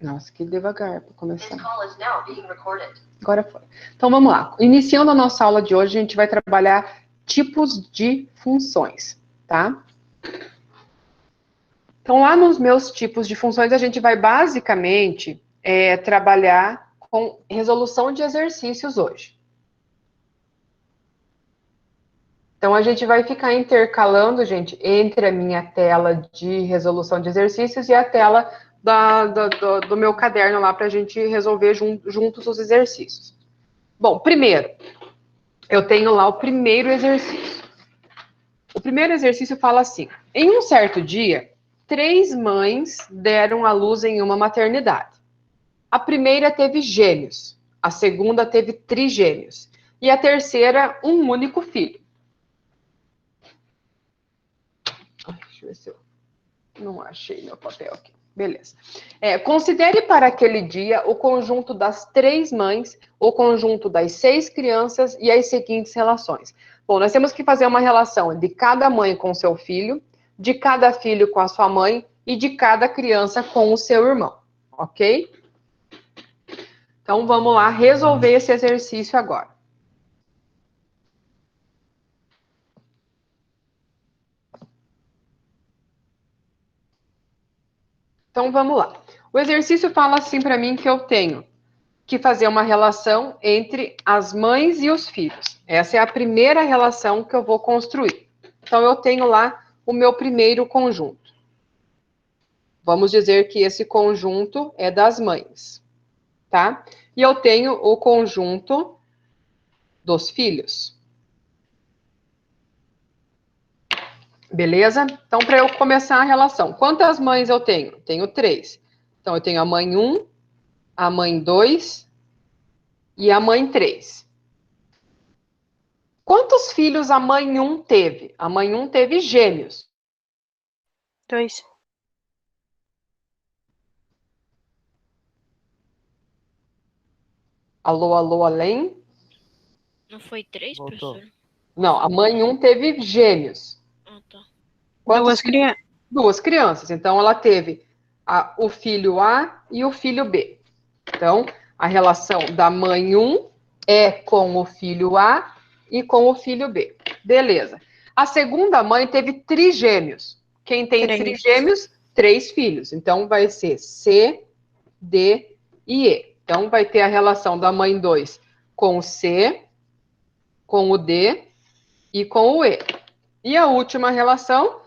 Nossa, que devagar para começar. Agora foi. Então, vamos lá. Iniciando a nossa aula de hoje, a gente vai trabalhar tipos de funções, tá? Então, lá nos meus tipos de funções, a gente vai basicamente trabalhar com resolução de exercícios hoje. Então, a gente vai ficar intercalando, gente, entre a minha tela de resolução de exercícios e a tela do meu caderno lá para a gente resolver juntos os exercícios. Bom, primeiro, eu tenho lá o primeiro exercício. O primeiro exercício fala assim: em um certo dia, 3 mães deram à luz em uma maternidade. A primeira teve gêmeos, a segunda teve trigêmeos e a terceira um único filho. Deixa eu ver se eu não achei meu papel aqui. Beleza. Considere para aquele dia o conjunto das 3 mães, o conjunto das 6 crianças e as seguintes relações. Bom, nós temos que fazer uma relação de cada mãe com seu filho, de cada filho com a sua mãe e de cada criança com o seu irmão, ok? Então, vamos lá resolver esse exercício agora. Então, vamos lá. O exercício fala assim para mim que eu tenho que fazer uma relação entre as mães e os filhos. Essa é a primeira relação que eu vou construir. Então, eu tenho lá o meu primeiro conjunto. Vamos dizer que esse conjunto é das mães, tá? E eu tenho o conjunto dos filhos. Beleza? Então, para eu começar a relação, quantas mães eu tenho? Tenho 3. Então, eu tenho a mãe 1, a mãe 2 e a mãe 3. Quantos filhos a mãe 1 teve? A mãe 1 teve gêmeos. 2. Alô, alô, além? Não foi 3, Voltou. professor? Não, a mãe 1 teve gêmeos. Ah, tá. Quantos 2 crianças. 2 crianças. Então, ela teve o filho A e o filho B. Então, a relação da mãe 1 é com o filho A e com o filho B. Beleza. A segunda mãe teve trigêmeos. Quem tem 3. trigêmeos? 3 filhos. Então, vai ser C, D e E. Então, vai ter a relação da mãe 2 com o C, com o D e com o E. E a última relação,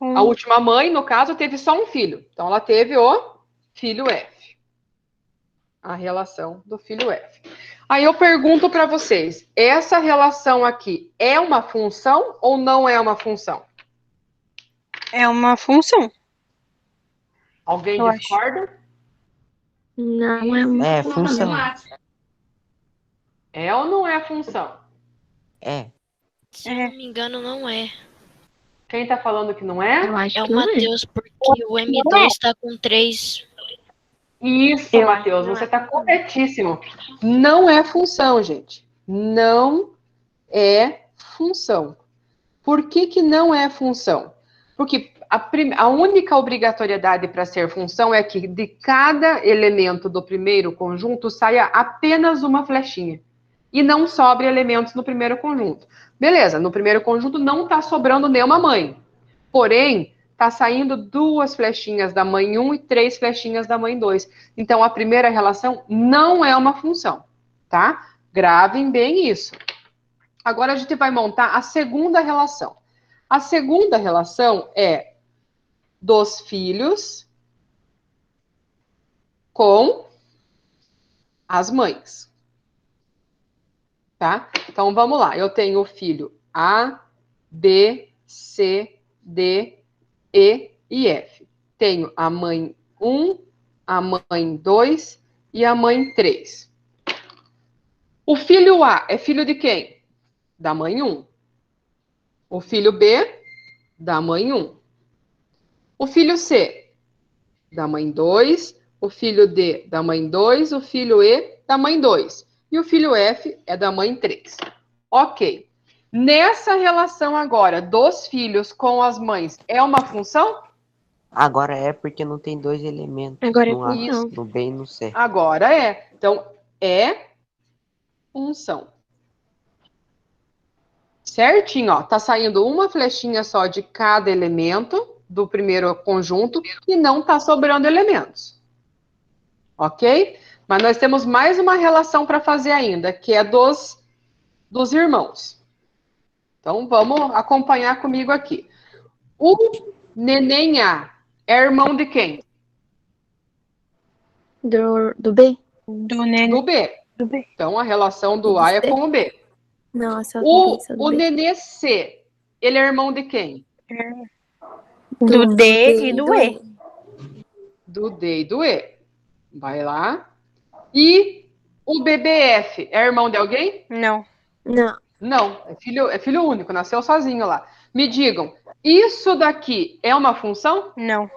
a última mãe, no caso, teve só um filho. Então, ela teve o filho F. A relação do filho F. Aí eu pergunto para vocês, essa relação aqui é uma função ou não é uma função? É uma função. Alguém Eu discorda? Não é uma É, função. É ou não é função? É. Se eu não me engano, não é. Quem está falando que não é? Eu acho É que o não é. Matheus, porque o M2 está com 3. Isso, Eu Matheus, acho que você não está é. corretíssimo. Não é função, gente. Não é função. Por que que não é função? Porque a única obrigatoriedade para ser função é que de cada elemento do primeiro conjunto saia apenas uma flechinha. E não sobre elementos no primeiro conjunto. Beleza, no primeiro conjunto não está sobrando nenhuma mãe. Porém, está saindo 2 flechinhas da mãe 1 e 3 flechinhas da mãe 2. Então, a primeira relação não é uma função, tá? Gravem bem isso. Agora, a gente vai montar a segunda relação. A segunda relação é dos filhos com as mães. Tá? Então, vamos lá. Eu tenho o filho A, B, C, D, E e F. Tenho a mãe 1, a mãe 2 e a mãe 3. O filho A é filho de quem? Da mãe 1. O filho B, da mãe 1. O filho C, da mãe 2. O filho D, da mãe 2. O filho E, da mãe 2. E o filho F é da mãe 3. Ok. Nessa relação agora dos filhos com as mães, é uma função? Agora é porque não tem dois elementos Agora é no A, função. no B e no C. Agora é. Então, é função. Certinho, ó. Tá saindo uma flechinha só de cada elemento do primeiro conjunto e não tá sobrando elementos. Ok? Mas nós temos mais uma relação para fazer ainda, que é dos irmãos. Então, vamos acompanhar comigo aqui. O neném A é irmão de quem? Do B? Do Nenê. Do B. Do B. Então, a relação do A é com o B. Nossa, eu tô pensando O B. nenê C, ele é irmão de quem? Do D e do E. Do D e do E. Vai lá. E o BBF é irmão de alguém? Não. Não. Não, é filho único, nasceu sozinho lá. Me digam, isso daqui é uma função? Não.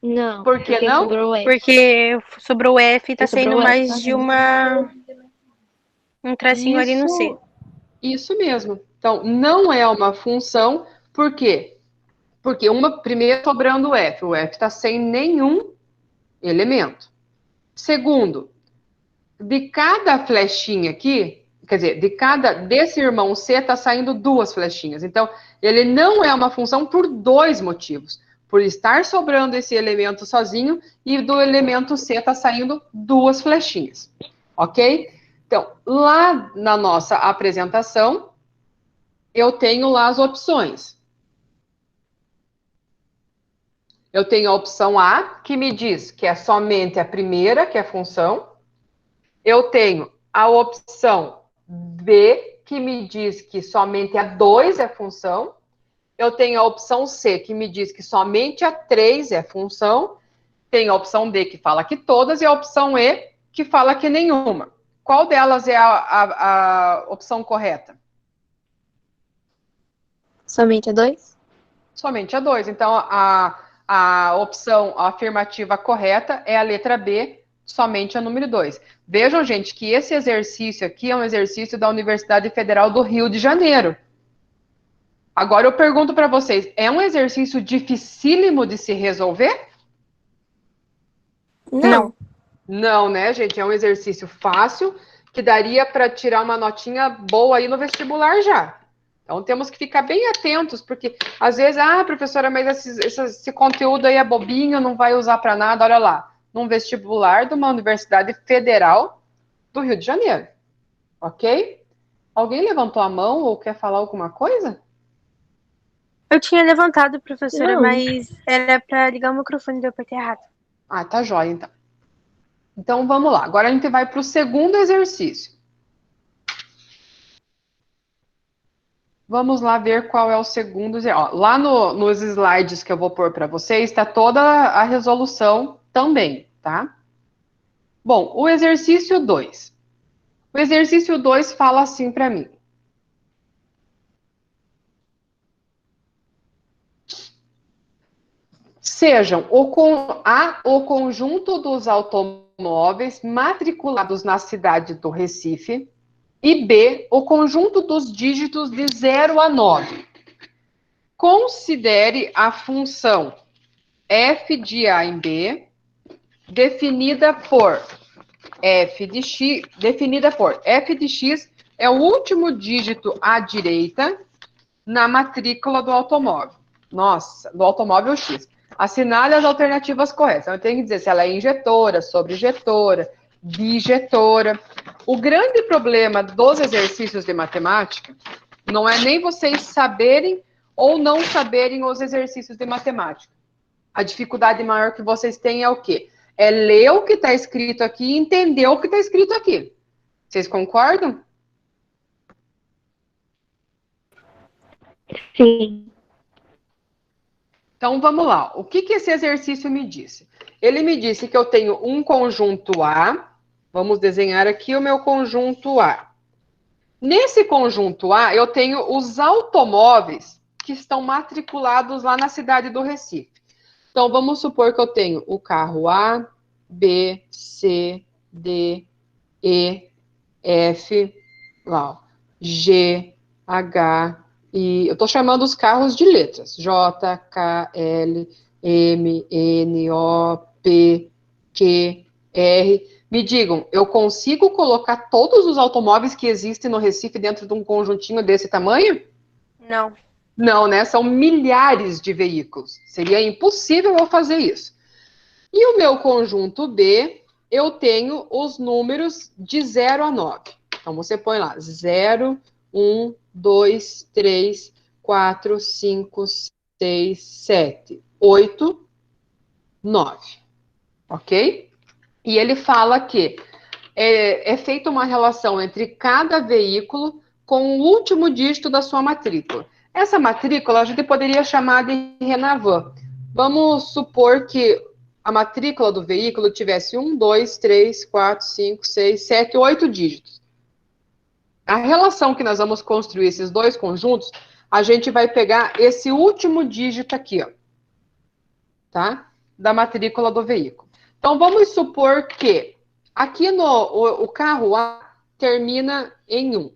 Não. Por que porque não? sobrou o F. Porque sobrou F e tá Sobrou saindo F. mais de um tracinho ali no C. Isso mesmo. Então, não é uma função, por quê? Porque primeiro sobrando o F está sem nenhum elemento. Segundo, de cada flechinha aqui, quer dizer, desse irmão C está saindo duas flechinhas. Então, ele não é uma função por dois motivos. Por estar sobrando esse elemento sozinho e do elemento C está saindo duas flechinhas. Ok? Então, lá na nossa apresentação, eu tenho lá as opções. Eu tenho a opção A, que me diz que é somente a primeira, que é função. Eu tenho a opção B, que me diz que somente a 2 é função. Eu tenho a opção C, que me diz que somente a 3 é função. Tenho a opção D, que fala que todas, e a opção E, que fala que nenhuma. Qual delas é a opção correta? Somente a 2? Somente a 2. Então, a opção afirmativa correta é a letra B, somente a número 2. Vejam, gente, que esse exercício aqui é um exercício da Universidade Federal do Rio de Janeiro. Agora eu pergunto para vocês, é um exercício dificílimo de se resolver? Não. Não, né, gente? É um exercício fácil que daria para tirar uma notinha boa aí no vestibular já. Então temos que ficar bem atentos, porque às vezes, professora, mas esse conteúdo aí é bobinho, não vai usar para nada. Olha lá, num vestibular de uma universidade federal do Rio de Janeiro. Ok? Alguém levantou a mão ou quer falar alguma coisa? Eu tinha levantado, professora, Não. mas era pra ligar o microfone e deu apertei errado. Ah, tá jóia, então. Então vamos lá. Agora a gente vai para o segundo exercício. Vamos lá ver qual é o segundo. Ó, lá nos slides que eu vou pôr para vocês, está toda a resolução também, tá? Bom, o exercício 2. O exercício 2 fala assim para mim. Sejam o conjunto dos automóveis matriculados na cidade do Recife e B, o conjunto dos dígitos de 0 a 9. Considere a função f de A em B definida por f de x é o último dígito à direita na matrícula do automóvel. Nossa, do automóvel X. Assinale as alternativas corretas. Então, eu tenho que dizer se ela é injetora, sobrejetora, bijetora. O grande problema dos exercícios de matemática não é nem vocês saberem ou não saberem os exercícios de matemática. A dificuldade maior que vocês têm é o quê? É ler o que está escrito aqui e entender o que está escrito aqui. Vocês concordam? Sim. Então, vamos lá. O que esse exercício me disse? Ele me disse que eu tenho um conjunto A. Vamos desenhar aqui o meu conjunto A. Nesse conjunto A, eu tenho os automóveis que estão matriculados lá na cidade do Recife. Então, vamos supor que eu tenho o carro A, B, C, D, E, F, lá, ó, G, H, I. Eu estou chamando os carros de letras. J, K, L, M, N, O, P, Q, R. Me digam, eu consigo colocar todos os automóveis que existem no Recife dentro de um conjuntinho desse tamanho? Não. Não, né? São milhares de veículos. Seria impossível eu fazer isso. E o meu conjunto B, eu tenho os números de 0 a 9. Então, você põe lá 0, 1, 2, 3, 4, 5, 6, 7, 8, 9. Ok? E ele fala que é feita uma relação entre cada veículo com o último dígito da sua matrícula. Essa matrícula a gente poderia chamar de Renavan. Vamos supor que a matrícula do veículo tivesse 1, 2, 3, 4, 5, 6, 7, 8 dígitos. A relação que nós vamos construir esses dois conjuntos, a gente vai pegar esse último dígito aqui, ó, tá? Da matrícula do veículo. Então, vamos supor que aqui o carro A termina em 1.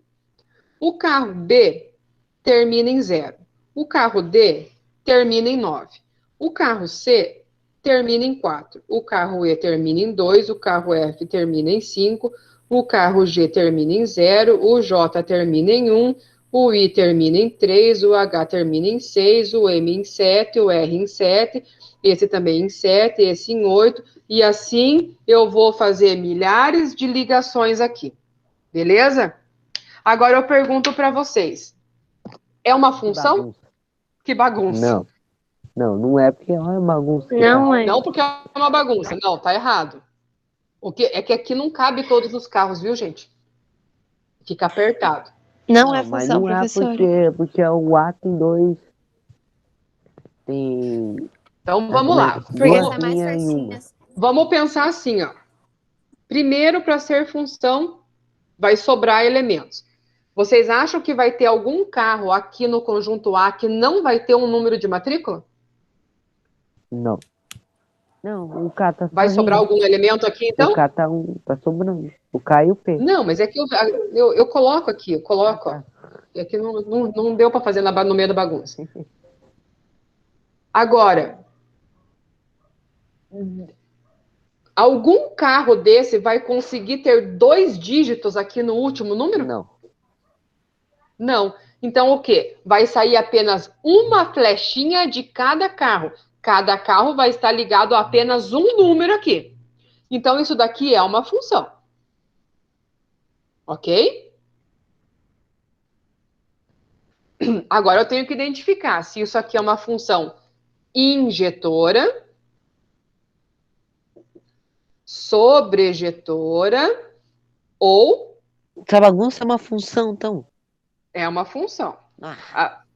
O carro B termina em 0. O carro D termina em 9. O carro C termina em 4. O carro E termina em 2. O carro F termina em 5. O carro G termina em 0. O J termina em 1. O I termina em 3. O H termina em 6. O M em 7. O R em 7. Esse também em 7. Esse em 8. E assim eu vou fazer milhares de ligações aqui. Beleza? Agora eu pergunto para vocês. É uma função? Que bagunça. Não é porque é uma bagunça. Não é. Não porque é uma bagunça. Não, tá errado. É que aqui não cabe todos os carros, viu, gente? Fica apertado. Não é Mas função, não é professor. porque o A tem dois. Tem. Então vamos lá. Porque essa Duas é mais linhas em uma. certinha. Vamos pensar assim, ó. Primeiro, para ser função, vai sobrar elementos. Vocês acham que vai ter algum carro aqui no conjunto A que não vai ter um número de matrícula? Não. Não, o K tá Vai sobrar sozinho. algum elemento aqui, então? O K tá sobrando. O K e o P. Não, mas é que eu coloco aqui, eu coloco, ó. É que não deu para fazer no meio da bagunça. Agora, algum carro desse vai conseguir ter 2 dígitos aqui no último número? Não. Não. Então, o quê? Vai sair apenas uma flechinha de cada carro. Cada carro vai estar ligado a apenas um número aqui. Então, isso daqui é uma função. Ok? Agora eu tenho que identificar se isso aqui é uma função injetora, sobrejetora ou Essa bagunça é uma função, então. é uma função.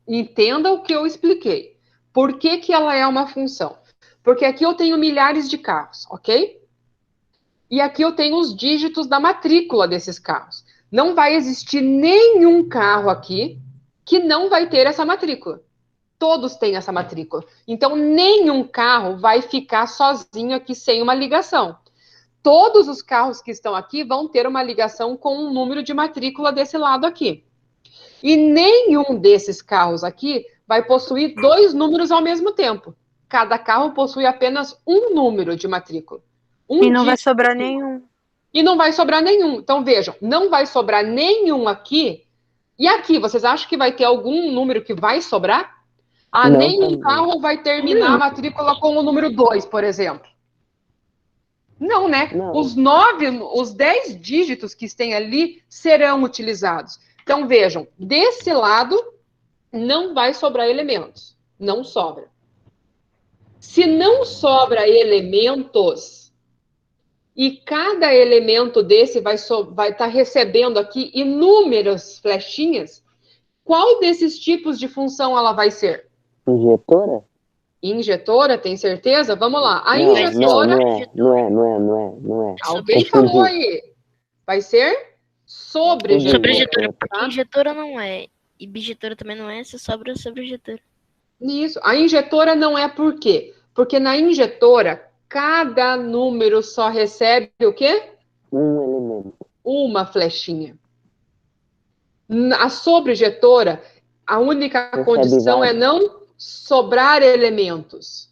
Entenda o que eu expliquei. Por que que ela é uma função? Porque aqui eu tenho milhares de carros, ok? E aqui eu tenho os dígitos da matrícula desses carros. Não vai existir nenhum carro aqui que não vai ter essa matrícula. Todos têm essa matrícula. Então, nenhum carro vai ficar sozinho aqui sem uma ligação. Todos os carros que estão aqui vão ter uma ligação com um número de matrícula desse lado aqui. E nenhum desses carros aqui vai possuir 2 números ao mesmo tempo. Cada carro possui apenas um número de matrícula. E não vai sobrar nenhum. E não vai sobrar nenhum. Então, vejam, não vai sobrar nenhum aqui. E aqui, vocês acham que vai ter algum número que vai sobrar? Não, Nenhum também. carro vai terminar a matrícula com o número 2, por exemplo. Não, né? Não. Os 10 dígitos que tem ali serão utilizados. Então, vejam, desse lado não vai sobrar elementos. Não sobra. Se não sobra elementos, e cada elemento desse vai estar recebendo aqui inúmeras flechinhas, qual desses tipos de função ela vai ser? Injetora? Injetora, tem certeza? Vamos lá. A Não, injetora. não é. Alguém falou aí. Vai ser sobrejetora. Sobrejetora, porque Tá? injetora não é. E bijetora também não é, se sobra sobrejetora. Isso. A injetora não é por quê? Porque na injetora, cada número só recebe o quê? Um elemento. Uma flechinha. A sobrejetora, a única condição é não sobrar elementos.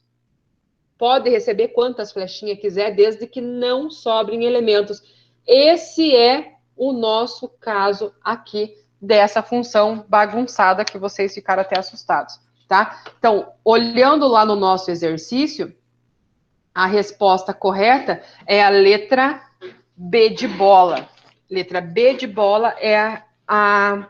pode receber quantas flechinhas quiser, desde que não sobrem elementos. Esse é o nosso caso aqui dessa função bagunçada que vocês ficaram até assustados, tá? Então, olhando lá no nosso exercício, a resposta correta é a letra B de bola. Letra B de bola é a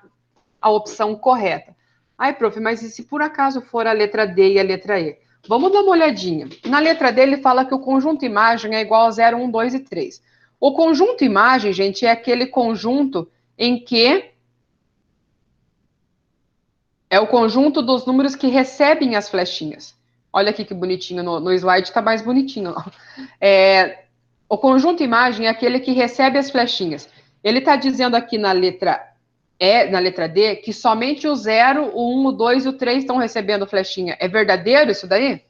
opção correta. Ai, prof, mas e se por acaso for a letra D e a letra E? Vamos dar uma olhadinha. Na letra D, ele fala que o conjunto imagem é igual a 0, 1, 2 e 3. O conjunto imagem, gente, é aquele conjunto em que é o conjunto dos números que recebem as flechinhas. Olha aqui que bonitinho, no slide está mais bonitinho. O conjunto imagem é aquele que recebe as flechinhas. Ele está dizendo aqui na letra D, que somente o 0, o 1, o 2 e o 3 estão recebendo flechinha. É verdadeiro isso daí?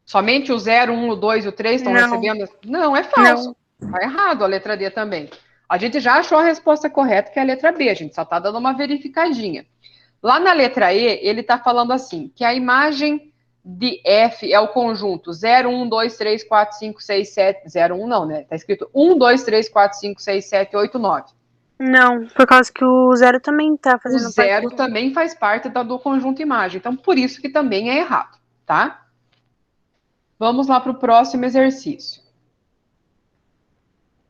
Somente o 0, 1, o 2 e o 3 estão recebendo? Não, é falso. Está errado a letra D também. A gente já achou a resposta correta, que é a letra B. A gente só está dando uma verificadinha. Lá na letra E, ele está falando assim, que a imagem de F é o conjunto 0, 1, 2, 3, 4, 5, 6, 7... 0, 1 não, né? Está escrito 1, 2, 3, 4, 5, 6, 7, 8, 9. Não, por causa que o 0 também tá fazendo parte. O 0 também faz parte do conjunto imagem. Então, por isso que também é errado, tá? Vamos lá para o próximo exercício.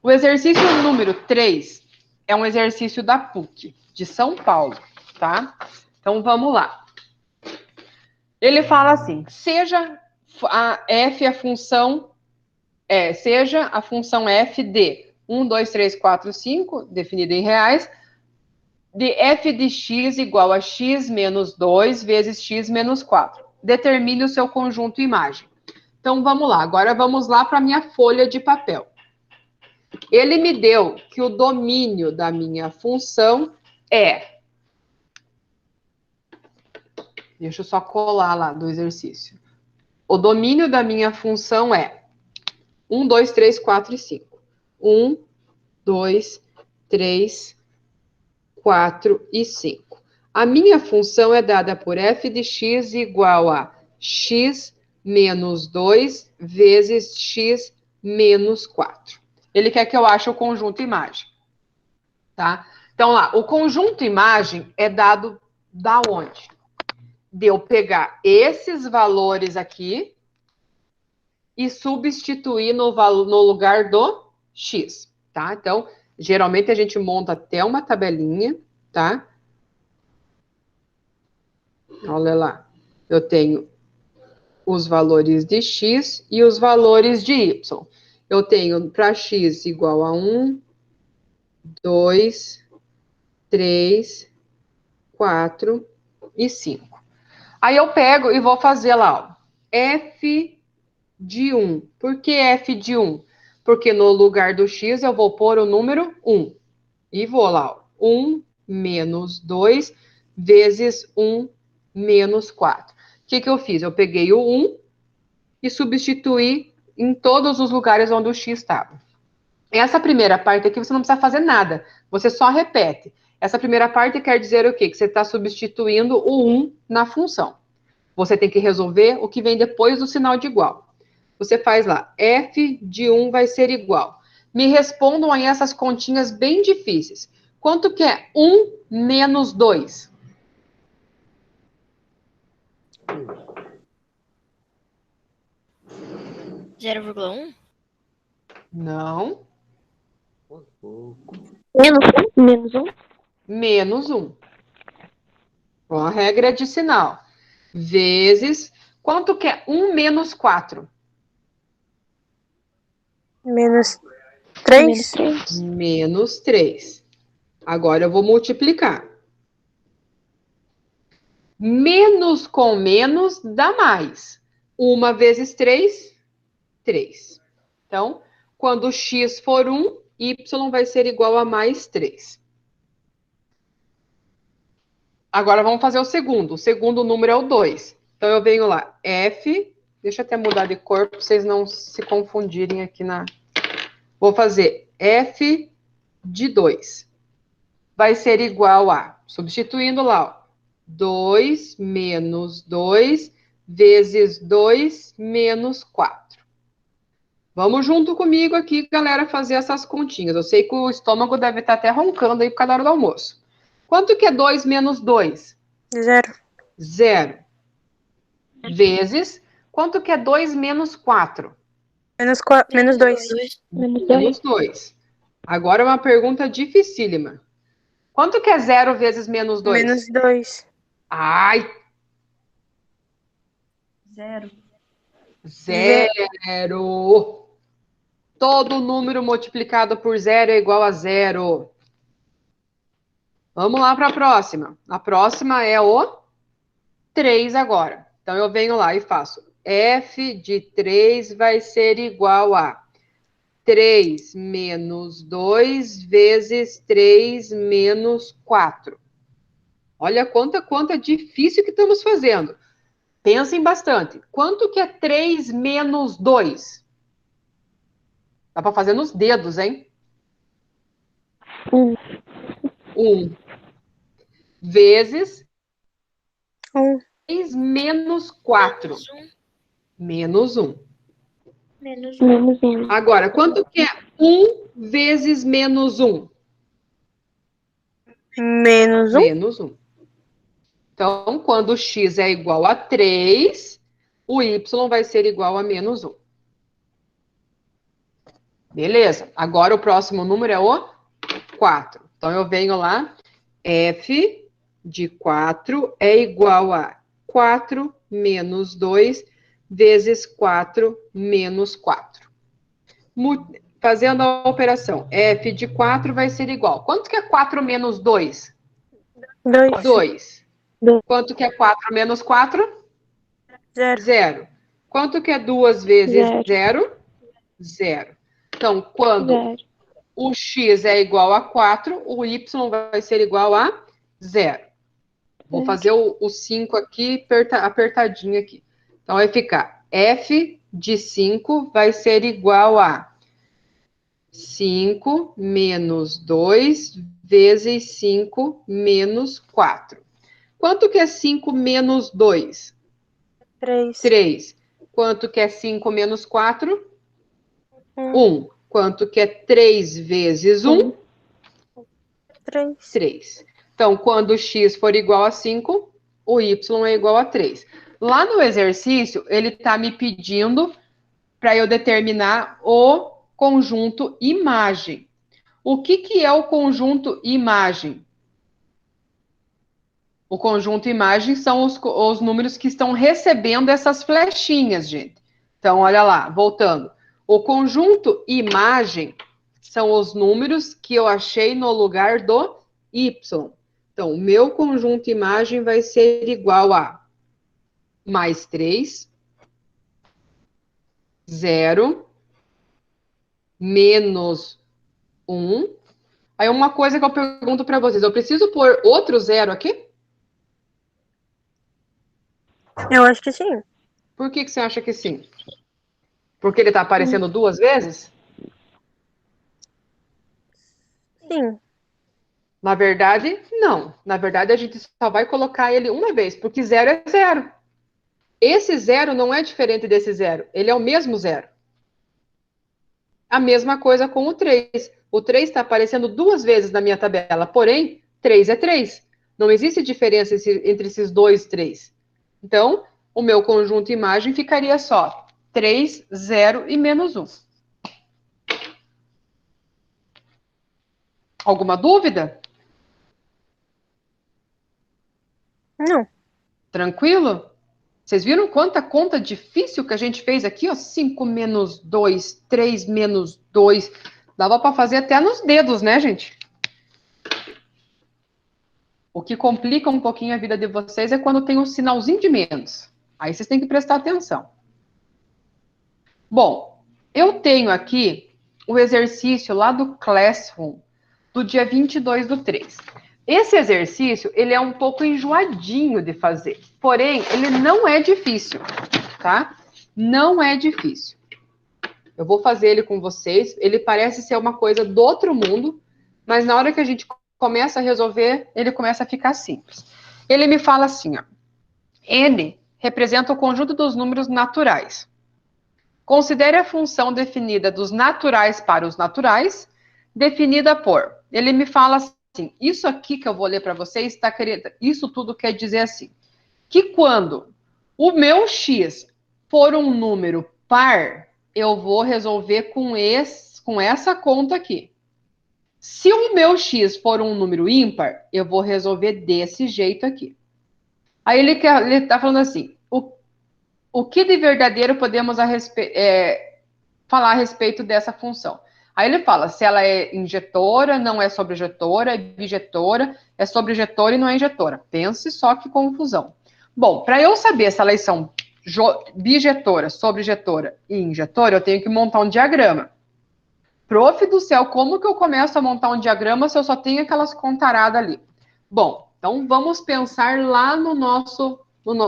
O exercício número 3 é um exercício da PUC, de São Paulo, tá? Então, vamos lá. Ele fala assim, seja a função f de 1, 2, 3, 4, 5, definida em reais, de f de x igual a x menos 2 vezes x menos 4. Determine o seu conjunto imagem. Então, vamos lá. Agora, vamos lá para a minha folha de papel. Ele me deu que o domínio da minha função é... Deixa eu só colar lá do exercício. O domínio da minha função é 1, 2, 3, 4 e 5. 1, 2, 3, 4 e 5. A minha função é dada por f de x igual a x menos 2 vezes x menos 4. Ele quer que eu ache o conjunto imagem, tá? Então, lá, o conjunto imagem é dado da onde? De eu pegar esses valores aqui e substituir no lugar do x, tá? Então, geralmente a gente monta até uma tabelinha, tá? Olha lá. Eu tenho os valores de x e os valores de y. Eu tenho para x igual a 1, 2, 3, 4 e 5. Aí eu pego e vou fazer lá, ó, f de 1. Por que f de 1? Porque no lugar do x eu vou pôr o número 1. E vou lá, ó, 1 menos 2 vezes 1 menos 4. O que eu fiz? Eu peguei o 1 e substituí em todos os lugares onde o x estava. Essa primeira parte aqui você não precisa fazer nada, você só repete. Essa primeira parte quer dizer o quê? Que você está substituindo o 1 na função. Você tem que resolver o que vem depois do sinal de igual. Você faz lá, f de 1 vai ser igual. Me respondam aí essas continhas bem difíceis. Quanto que é 1 menos 2? 0,1? Não. Menos 1? Menos 1. Ó, a regra é de sinal. Vezes, quanto que é 1 menos 4? Menos 3? Menos 3. Agora eu vou multiplicar. Menos com menos dá mais. 1 vezes 3, 3. Então, quando x for 1, y vai ser igual a mais 3. Agora vamos fazer o segundo. O segundo número é o 2. Então eu venho lá, f, deixa eu até mudar de cor para vocês não se confundirem aqui na... Vou fazer f de 2. Vai ser igual a, substituindo lá, ó, 2 menos 2 vezes 2 menos 4. Vamos junto comigo aqui, galera, fazer essas continhas. Eu sei que o estômago deve estar até roncando aí por causa da hora do almoço. Quanto que é 2 menos 2? 0. 0. Vezes, quanto que é 2 menos 4? Menos 2. Menos 2. Agora uma pergunta dificílima. Quanto que é 0 vezes menos 2? Menos 2. Ai, Zero. 0. Todo número multiplicado por 0 é igual a 0. Vamos lá para a próxima. A próxima é o 3 agora. Então, eu venho lá e faço f de 3 vai ser igual a 3 menos 2 vezes 3 menos 4. Olha quanta difícil que estamos fazendo. Pensem bastante. Quanto que é 3 menos 2? Dá para fazer nos dedos, hein? 1. Vezes 3 menos 4. Menos 1. Menos Menos 1. Agora, quanto que é 1 vezes menos 1? Menos 1. Menos 1. Então, quando o x é igual a 3, o y vai ser igual a menos 1. Beleza. Agora, o próximo número é o 4. Então, eu venho lá, f de 4 é igual a 4 menos 2 vezes 4 menos 4. Fazendo a operação, f de 4 vai ser igual. Quanto que é 4 menos 2? 2. Quanto que é 4 menos 4? 0. 0. Quanto que é 2 vezes Zero. 0? 0. Então, quando 0. o x é igual a 4, o y vai ser igual a 0. Vou fazer o 5 aqui, apertadinho aqui. Então, vai ficar f de 5 vai ser igual a 5 menos 2 vezes 5 menos 4. Quanto que é 5 menos 2? 3. 3. Quanto que é 5 menos 4? 1. 1. Quanto que é 3 vezes 1? 3. 3. Então, quando o x for igual a 5, o y é igual a 3. Lá no exercício, ele está me pedindo para eu determinar o conjunto imagem. O que é o conjunto imagem? O conjunto imagem são os números que estão recebendo essas flechinhas, gente. Então, olha lá, voltando. O conjunto imagem são os números que eu achei no lugar do y. Então, o meu conjunto imagem vai ser igual a mais 3, 0, menos 1. Aí, uma coisa que eu pergunto para vocês, eu preciso pôr outro 0 aqui? Eu acho que sim. Por que você acha que sim? Porque ele está aparecendo 2 vezes? Sim. Na verdade, não. Na verdade, a gente só vai colocar ele uma vez, porque 0 é 0. Esse 0 não é diferente desse 0. Ele é o mesmo 0. A mesma coisa com o 3. O 3 está aparecendo 2 vezes na minha tabela, porém, 3 é 3. Não existe diferença entre esses dois 3. Então, o meu conjunto imagem ficaria só 3, 0 e menos 1. Alguma dúvida? Não. Tranquilo? Vocês viram quanta conta difícil que a gente fez aqui? Ó, 5 menos 2, 3 menos 2. Dava para fazer até nos dedos, né, gente? O que complica um pouquinho a vida de vocês é quando tem um sinalzinho de menos. Aí vocês têm que prestar atenção. Bom, eu tenho aqui o exercício lá do Classroom, do dia 22/3. Esse exercício, ele é um pouco enjoadinho de fazer. Porém, ele não é difícil, tá? Não é difícil. Eu vou fazer ele com vocês. Ele parece ser uma coisa do outro mundo, mas na hora que a gente começa a resolver, ele começa a ficar simples. Ele me fala assim, ó. N representa o conjunto dos números naturais. Considere a função definida dos naturais para os naturais, definida por... Ele me fala assim, isso aqui que eu vou ler para vocês, tá querendo, isso tudo quer dizer assim, que quando o meu x for um número par, eu vou resolver com essa conta aqui. Se o meu x for um número ímpar, eu vou resolver desse jeito aqui. Aí ele está falando assim, o que de verdadeiro podemos falar a respeito dessa função? Aí ele fala se ela é injetora, não é sobrejetora, é bijetora, é sobrejetora e não é injetora. Pense só que confusão. Bom, para eu saber se elas são bijetora, sobrejetora e injetora, eu tenho que montar um diagrama. Prof do céu, como que eu começo a montar um diagrama se eu só tenho aquelas contaradas ali? Bom, então vamos pensar lá no nosso,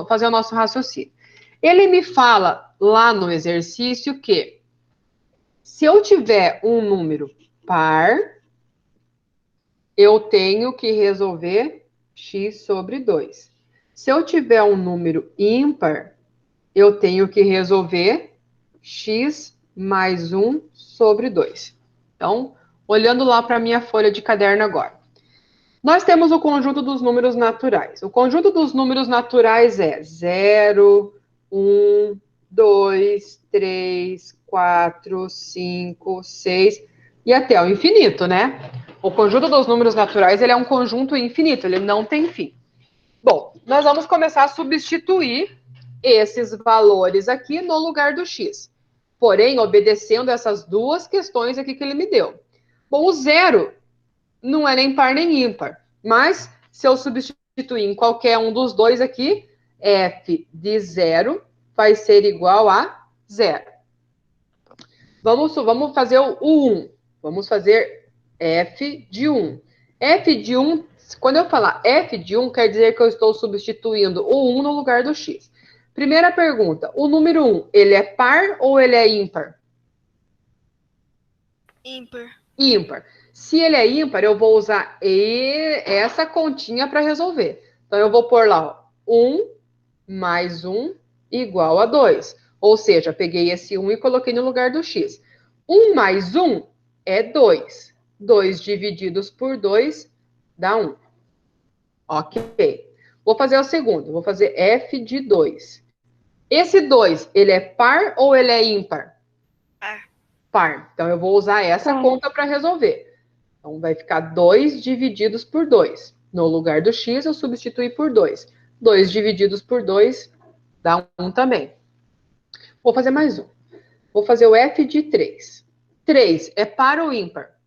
fazer o nosso raciocínio. Ele me fala lá no exercício que se eu tiver um número par, eu tenho que resolver x sobre 2. Se eu tiver um número ímpar, eu tenho que resolver x mais 1 sobre 2. Então, olhando lá para a minha folha de caderno agora. Nós temos o conjunto dos números naturais. O conjunto dos números naturais é 0, 1, 2, 3, 4, 5, 6 e até o infinito, né? O conjunto dos números naturais, ele é um conjunto infinito, ele não tem fim. Bom, nós vamos começar a substituir esses valores aqui no lugar do x. Porém, obedecendo essas duas questões aqui que ele me deu. Bom, o 0 não é nem par nem ímpar, mas se eu substituir em qualquer um dos dois aqui, f de 0 vai ser igual a 0. Vamos fazer o 1. Vamos fazer f de 1. F de 1, quando eu falar f de 1, quer dizer que eu estou substituindo o 1 no lugar do x. Primeira pergunta, o número 1, ele é par ou ele é ímpar? Ímpar. Ímpar. Se ele é ímpar, eu vou usar essa continha para resolver. Então, eu vou pôr lá, ó, 1 mais 1 igual a 2. Ou seja, peguei esse 1 e coloquei no lugar do x. 1 mais 1 é 2. 2 divididos por 2 dá 1. Ok. Vou fazer o segundo. Vou fazer f de 2. Esse 2, ele é par ou ele é ímpar? Par. Par. Então, eu vou usar essa conta para resolver. Então, vai ficar 2 divididos por 2. No lugar do x, eu substituí por 2. 2 divididos por 2 dá 1 também. Vou fazer mais um. Vou fazer o f de 3. 3 é par ou ímpar?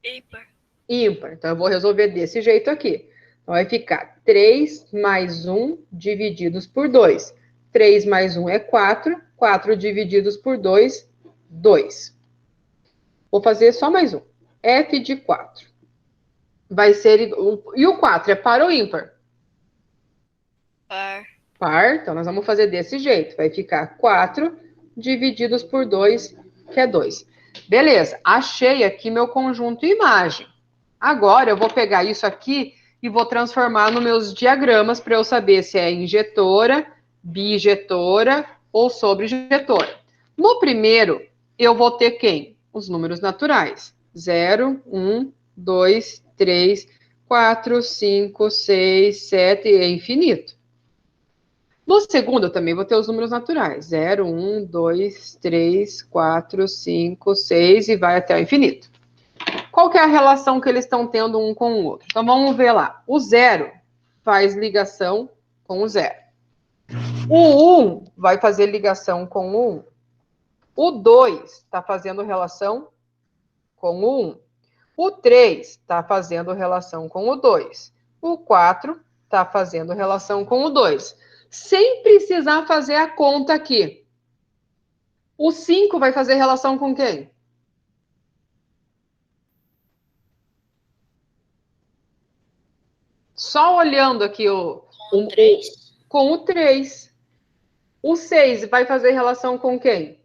Ímpar. Ímpar. Então, eu vou resolver desse jeito aqui. Então, vai ficar 3 mais 1 divididos por 2. 3 mais 1 é 4. 4 divididos por 2, 2. Vou fazer só mais um. F de 4. Vai ser... E o 4 é par ou ímpar? Par. Par. Então, nós vamos fazer desse jeito. Vai ficar 4 divididos por 2, que é 2. Beleza. Achei aqui meu conjunto imagem. Agora, eu vou pegar isso aqui e vou transformar nos meus diagramas para eu saber se é injetora, bijetora ou sobrejetora. No primeiro, eu vou ter quem? Os números naturais. 0, 1, 2, 3, 4, 5, 6, 7 e é infinito. No segundo, eu também vou ter os números naturais. 0, 1, 2, 3, 4, 5, 6 e vai até o infinito. Qual que é a relação que eles estão tendo um com o outro? Então, vamos ver lá. O 0 faz ligação com o 0. O 1 vai fazer ligação com o 1. O 2 está fazendo relação com o 1. O 3 está fazendo relação com o 2. O 4 está fazendo relação com o 2. Sem precisar fazer a conta aqui. O 5 vai fazer relação com quem? Só olhando aqui com o 3. O 6 vai fazer relação com quem?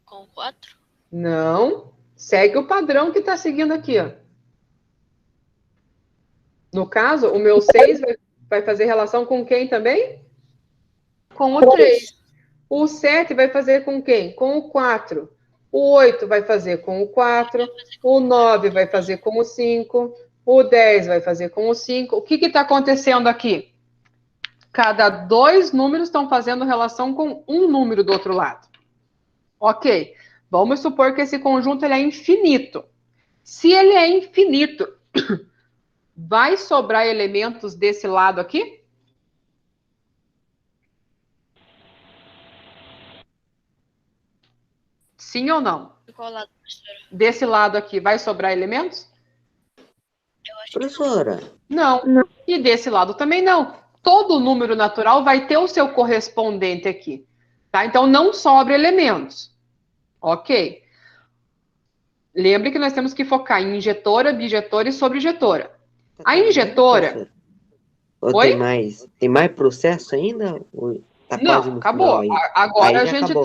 Com o 4. Não. Segue o padrão que está seguindo aqui, ó. No caso, o meu 6 vai... vai fazer relação com quem também? Com o 3. O 7 vai fazer com quem? Com o 4. O 8 vai fazer com o 4. O 9 vai fazer com o 5. O 10 vai fazer com o 5. O que está acontecendo aqui? Cada 2 números estão fazendo relação com um número do outro lado. Ok. Vamos supor que esse conjunto ele é infinito. Se ele é infinito, vai sobrar elementos desse lado aqui? Sim ou não? Qual lado, professora? Desse lado aqui, vai sobrar elementos? Eu acho que Professora, Não. Não. E desse lado também não. Todo número natural vai ter o seu correspondente aqui. Tá? Então, não sobra elementos. Ok. Lembre que nós temos que focar em injetora, bijetora e sobrejetora. A injetora... Ou Oi? tem mais processo ainda? Ou tá quase Não, no acabou. final aí? Agora Aí já acabou.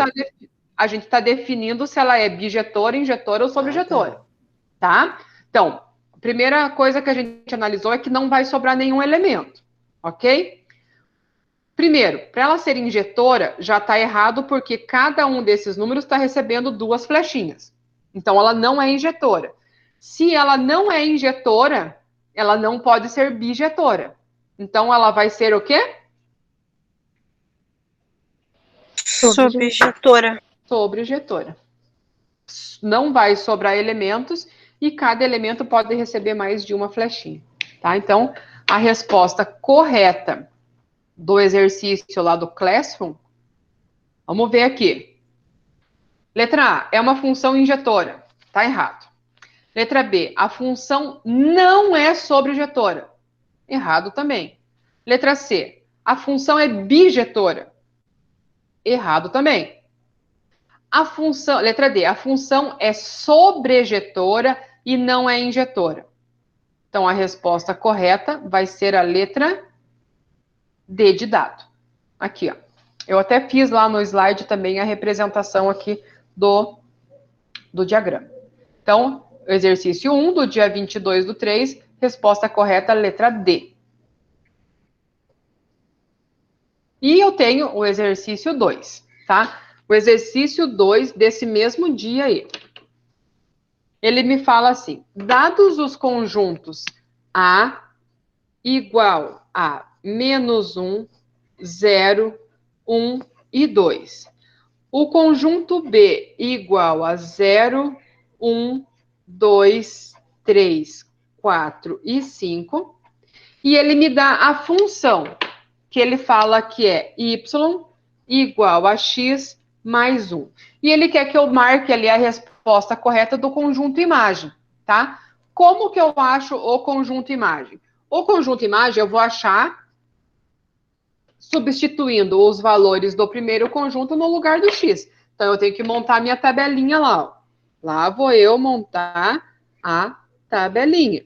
a gente está definindo se ela é bijetora, injetora ou sobrejetora. Tá? Então, a primeira coisa que a gente analisou é que não vai sobrar nenhum elemento. Ok? Primeiro, para ela ser injetora, já está errado porque cada um desses números está recebendo 2 flechinhas. Então, ela não é injetora. Se ela não é injetora, ela não pode ser bijetora. Então, ela vai ser o quê? Subjetora. Sobrejetora. Não vai sobrar elementos e cada elemento pode receber mais de uma flechinha. Tá? Então, a resposta correta do exercício lá do Classroom, vamos ver aqui. Letra A, é uma função injetora. Tá errado. Letra B, a função não é sobrejetora. Errado também. Letra C, a função é bijetora. Errado também. A função, letra D, a função é sobrejetora e não é injetora. Então, a resposta correta vai ser a letra D de dado. Aqui, ó. Eu até fiz lá no slide também a representação aqui do diagrama. Então, exercício 1 do dia 22/3, resposta correta, letra D. E eu tenho o exercício 2, tá? O exercício 2 desse mesmo dia aí. Ele me fala assim, dados os conjuntos A igual a -1, 0, 1 e 2. O conjunto B igual a 0, 1, 2, 3, 4 e 5. E ele me dá a função, que ele fala que é y igual a x mais 1. E ele quer que eu marque ali a resposta correta do conjunto imagem, tá? Como que eu acho o conjunto imagem? O conjunto imagem eu vou achar substituindo os valores do primeiro conjunto no lugar do x. Então, eu tenho que montar minha tabelinha lá, ó. Lá vou eu montar a tabelinha,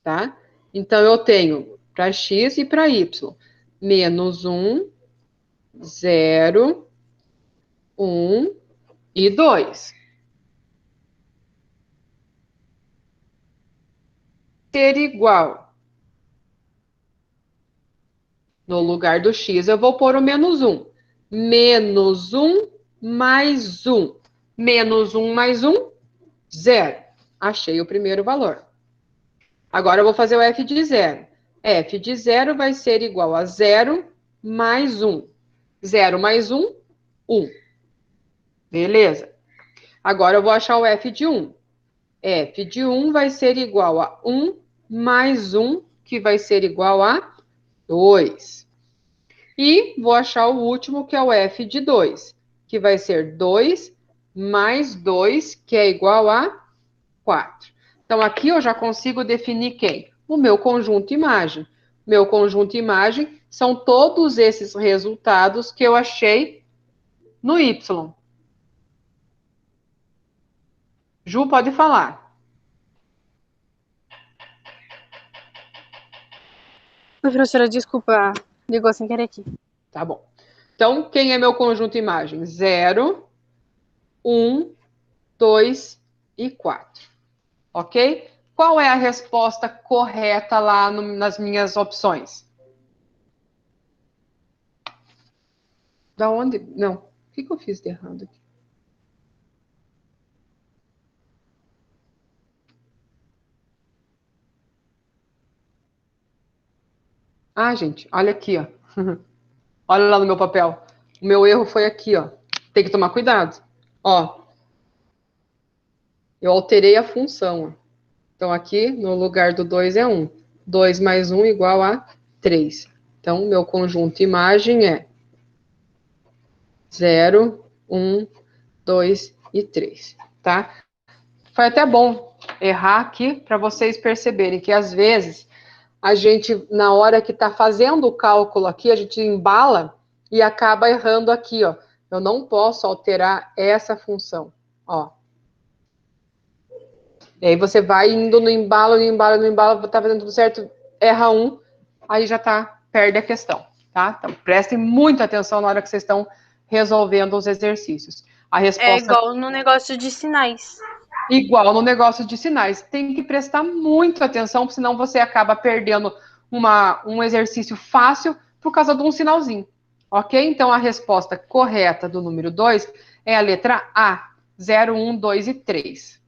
tá? Então, eu tenho para x e para y. -1, 0, 1 e 2. Ser igual. No lugar do x, eu vou pôr o -1. -1 mais 1. -1 mais 1, 0. Achei o primeiro valor. Agora eu vou fazer o f de 0. F de 0 vai ser igual a 0 mais 1. 0 mais 1, 1. Beleza. Agora eu vou achar o f de 1. F de 1 vai ser igual a 1 mais 1, que vai ser igual a 2. E vou achar o último, que é o f de 2, que vai ser 2 mais 2, que é igual a 4. Então, aqui eu já consigo definir quem? O meu conjunto imagem. Meu conjunto imagem são todos esses resultados que eu achei no Y. Ju, pode falar. Professora, desculpa, ligou sem querer aqui. Tá bom. Então, quem é meu conjunto imagem? 0, 1, 2 e 4. Ok? Qual é a resposta correta lá nas minhas opções? Da onde? Não. O que eu fiz de errado aqui? Ah, gente, olha aqui, ó. Olha lá no meu papel. O meu erro foi aqui, ó. Tem que tomar cuidado. Ó, eu alterei a função, ó. Então, aqui, no lugar do 2 é 1. 2 mais 1 igual a 3. Então, meu conjunto imagem é 0, 1, 2 e 3, tá? Foi até bom errar aqui para vocês perceberem que, às vezes, a gente, na hora que está fazendo o cálculo aqui, a gente embala e acaba errando aqui, ó. Eu não posso alterar essa função, ó. E aí você vai indo no embalo, tá fazendo tudo certo, erra um, aí já perde a questão, tá? Então, prestem muita atenção na hora que vocês estão resolvendo os exercícios. A resposta É igual no negócio de sinais. igual no negócio de sinais. Tem que prestar muita atenção, senão você acaba perdendo um exercício fácil por causa de um sinalzinho. Ok? Então, a resposta correta do número 2 é a letra A, 0, 1, 2 e 3.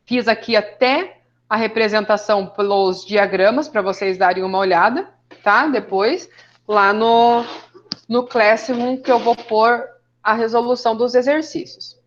Fiz aqui até a representação pelos diagramas, para vocês darem uma olhada, tá? Depois, lá no Classroom, que eu vou pôr a resolução dos exercícios.